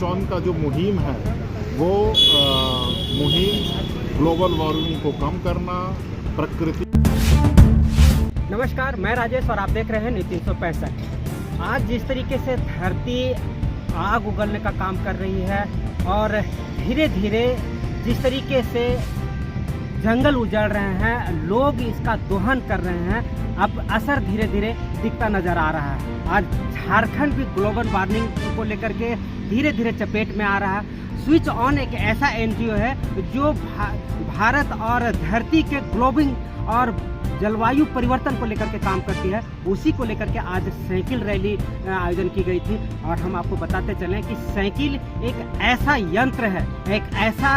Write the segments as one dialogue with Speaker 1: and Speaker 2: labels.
Speaker 1: On का जो मुहिम है वो मुहिम ग्लोबल वार्मिंग को कम करना, प्रकृति।
Speaker 2: नमस्कार, मैं राजेश और आप देख रहे हैं न्यूज़ 365। आज जिस तरीके से धरती आग उगलने का काम कर रही है और धीरे धीरे जिस तरीके से जंगल उजड़ रहे हैं, लोग इसका दोहन कर रहे हैं, अब असर धीरे धीरे दिखता नज़र आ रहा है। आज झारखंड भी ग्लोबल वार्मिंग को लेकर के धीरे धीरे चपेट में आ रहा है। स्विच ऑन एक ऐसा एनजीओ है जो भारत और धरती के ग्लोबिंग और जलवायु परिवर्तन को लेकर के काम करती है। उसी को लेकर के आज साइकिल रैली आयोजन की गई थी और हम आपको बताते चलें कि साइकिल एक ऐसा यंत्र है, एक ऐसा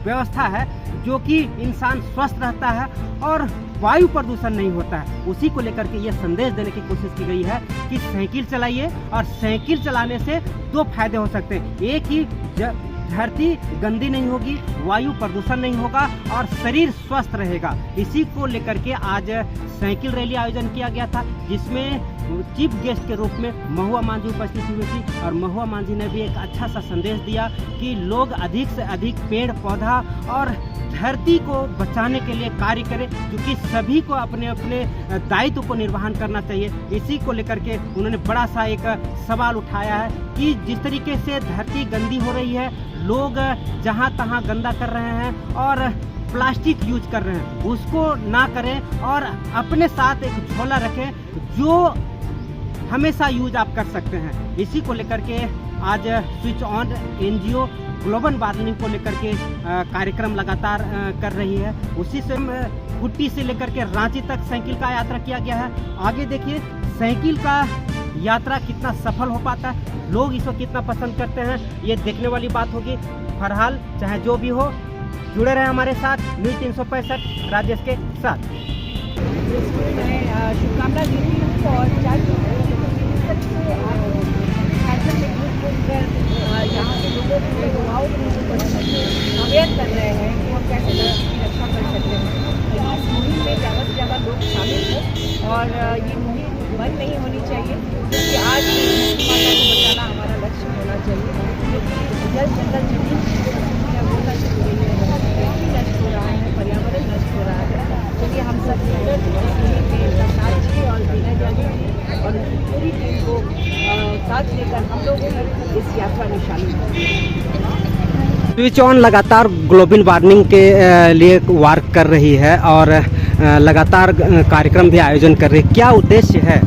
Speaker 2: व्यवस्था है जो कि इंसान स्वस्थ रहता है और वायु प्रदूषण नहीं होता है। उसी को लेकर के ये संदेश देने की कोशिश की गई है कि साइकिल चलाइए और साइकिल चलाने से दो फायदे हो सकते हैं। एक ही धरती गंदी नहीं होगी, वायु प्रदूषण नहीं होगा और शरीर स्वस्थ रहेगा। इसी को लेकर के आज साइकिल रैली आयोजन किया गया था, जिसमें चीफ गेस्ट के रूप में महुआ मांझी उपस्थित हुई थी और महुआ मांझी ने भी एक अच्छा सा संदेश दिया कि लोग अधिक से अधिक पेड़ पौधा और धरती को बचाने के लिए कार्य करें, क्योंकि सभी को अपने अपने दायित्व को निर्वहन करना चाहिए। इसी को लेकर के उन्होंने बड़ा सा एक सवाल उठाया है कि जिस तरीके से धरती गंदी हो रही है, लोग जहां तहां गंदा कर रहे हैं और प्लास्टिक यूज कर रहे हैं, उसको ना करें और अपने साथ एक झोला रखें जो हमेशा यूज आप कर सकते हैं। इसी को लेकर के आज switch on NGO global warming को लेकर के कार्यक्रम लगातार कर रही है। उसी से कुट्टी से लेकर के रांची तक साइकिल का यात्रा किया गया है। आगे देखिए साइकिल का यात्रा कितना सफल हो पाता है, लोग इसको कितना पसंद करते हैं, ये देखने वाली बात होगी। बहरहाल चाहे जो भी हो, जुड़े रहे हमारे साथ न्यूज़ 365 राजेश के साथ।
Speaker 3: शुभकामना देती हूँ और यहाँ के लोगों को युवाओं को अवेयर कर रहे हैं कि हम कैसे धरती की रक्षा कर सकते हैं। इस मुहिम में ज़्यादा से ज़्यादा लोग शामिल हों और ये मुहिम बंद नहीं होनी चाहिए, क्योंकि आज माता को बचाना हमारा लक्ष्य होना चाहिए। क्योंकि जल जंगल जमीन वो नष्ट हो रही है, खेती नष्ट हो रहा है, पर्यावरण नष्ट हो रहा है। चलिए हम सब प्रसाद जी और विनय जी और पूरी टीम को साथ लेकर हम लोग इस यात्रा में शामिल हैं।
Speaker 2: स्विच ऑन लगातार ग्लोबल वार्मिंग के लिए वर्क कर रही है और लगातार कार्यक्रम भी आयोजन कर रही है। क्या उद्देश्य है?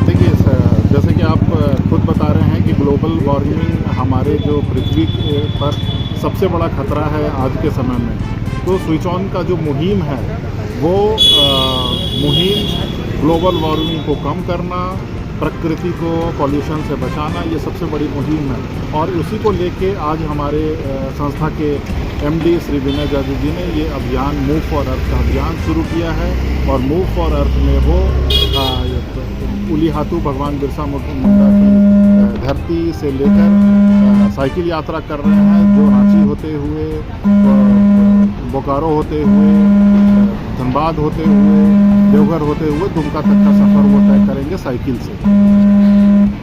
Speaker 1: देखिए, जैसे कि आप खुद बता रहे हैं कि ग्लोबल वार्मिंग हमारे जो पृथ्वी पर सबसे बड़ा खतरा है आज के समय में, तो स्विच ऑन का जो मुहिम है वो मुहिम ग्लोबल वार्मिंग को कम करना, प्रकृति को पॉल्यूशन से बचाना, ये सबसे बड़ी मुहिम है। और उसी को लेके आज हमारे संस्था के एमडी श्री विनय जादू जी ने ये अभियान मूव फॉर अर्थ का अभियान शुरू किया है। और मूव फॉर अर्थ में वो उलीहातू भगवान बिरसा मुंडा की धरती से लेकर साइकिल यात्रा कर रहे हैं, जो रांची होते हुए, बोकारो होते हुए, धनबाद होते हुए, देवघर होते हुए दुमका तक का सफ़र वो तय करेंगे साइकिल से।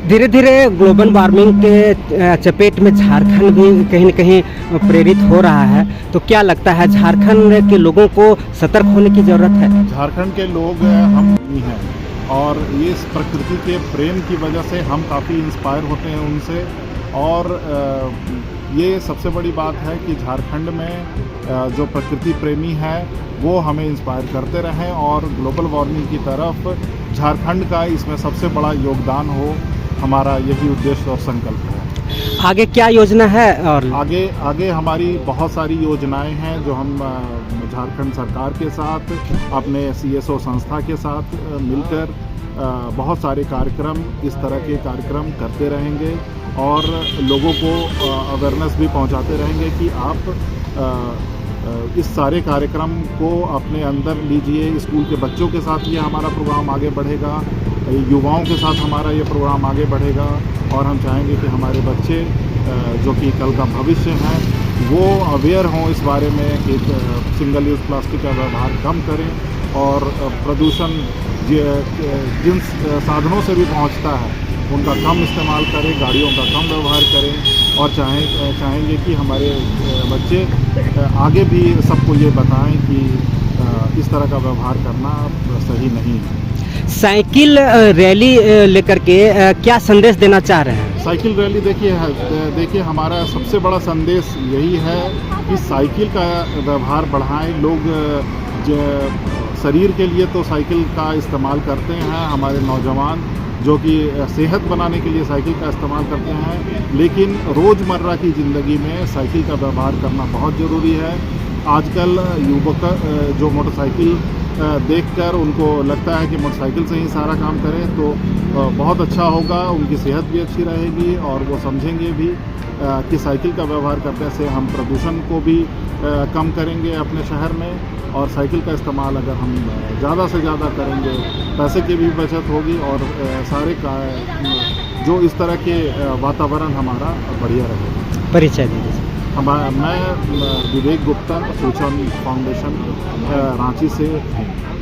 Speaker 2: धीरे धीरे ग्लोबल वार्मिंग के चपेट में झारखंड भी कहीं न कहीं प्रेरित हो रहा है, तो क्या लगता है झारखंड के लोगों को सतर्क होने की ज़रूरत है?
Speaker 1: झारखंड के लोग हम ही हैं और ये इस प्रकृति के प्रेम की वजह से हम काफ़ी इंस्पायर होते हैं उनसे। और ये सबसे बड़ी बात है कि झारखंड में जो प्रकृति प्रेमी है वो हमें इंस्पायर करते रहें और ग्लोबल वार्मिंग की तरफ झारखंड का इसमें सबसे बड़ा योगदान हो, हमारा यही उद्देश्य और संकल्प है।
Speaker 2: आगे क्या योजना है? और
Speaker 1: आगे हमारी बहुत सारी योजनाएं हैं जो हम झारखंड सरकार के साथ, अपने CSO संस्था के साथ मिलकर बहुत सारे कार्यक्रम, इस तरह के कार्यक्रम करते रहेंगे और लोगों को अवेयरनेस भी पहुंचाते रहेंगे कि आप इस सारे कार्यक्रम को अपने अंदर लीजिए। स्कूल के बच्चों के साथ ये हमारा प्रोग्राम आगे बढ़ेगा, युवाओं के साथ हमारा ये प्रोग्राम आगे बढ़ेगा और हम चाहेंगे कि हमारे बच्चे जो कि कल का भविष्य हैं वो अवेयर हों इस बारे में कि सिंगल यूज़ प्लास्टिक का व्यवहार कम करें और प्रदूषण जिन साधनों से भी पहुंचता है उनका कम इस्तेमाल करें, गाड़ियों का कम व्यवहार करें और चाहेंगे कि हमारे बच्चे आगे भी सबको ये बताएं कि इस तरह का व्यवहार करना सही नहीं है।
Speaker 2: साइकिल रैली लेकर के क्या संदेश देना चाह रहे हैं?
Speaker 1: साइकिल रैली देखिए हमारा सबसे बड़ा संदेश यही है कि साइकिल का व्यवहार बढ़ाएं। लोग शरीर के लिए तो साइकिल का इस्तेमाल करते हैं, हमारे नौजवान जो कि सेहत बनाने के लिए साइकिल का इस्तेमाल करते हैं, लेकिन रोज़मर्रा की ज़िंदगी में साइकिल का व्यवहार करना बहुत ज़रूरी है। आजकल युवक जो मोटरसाइकिल देखकर उनको लगता है कि मोटरसाइकिल से ही सारा काम करें तो बहुत अच्छा होगा, उनकी सेहत भी अच्छी रहेगी और वो समझेंगे भी कि साइकिल का व्यवहार करने से हम प्रदूषण को भी कम करेंगे अपने शहर में, और साइकिल का इस्तेमाल अगर हम ज़्यादा से ज़्यादा करेंगे पैसे की भी बचत होगी और सारे का जो इस तरह के वातावरण हमारा बढ़िया रहेगा।
Speaker 2: परिचय दीजिए।
Speaker 1: मैं विवेक गुप्ता, सूचन फाउंडेशन रांची से हूँ।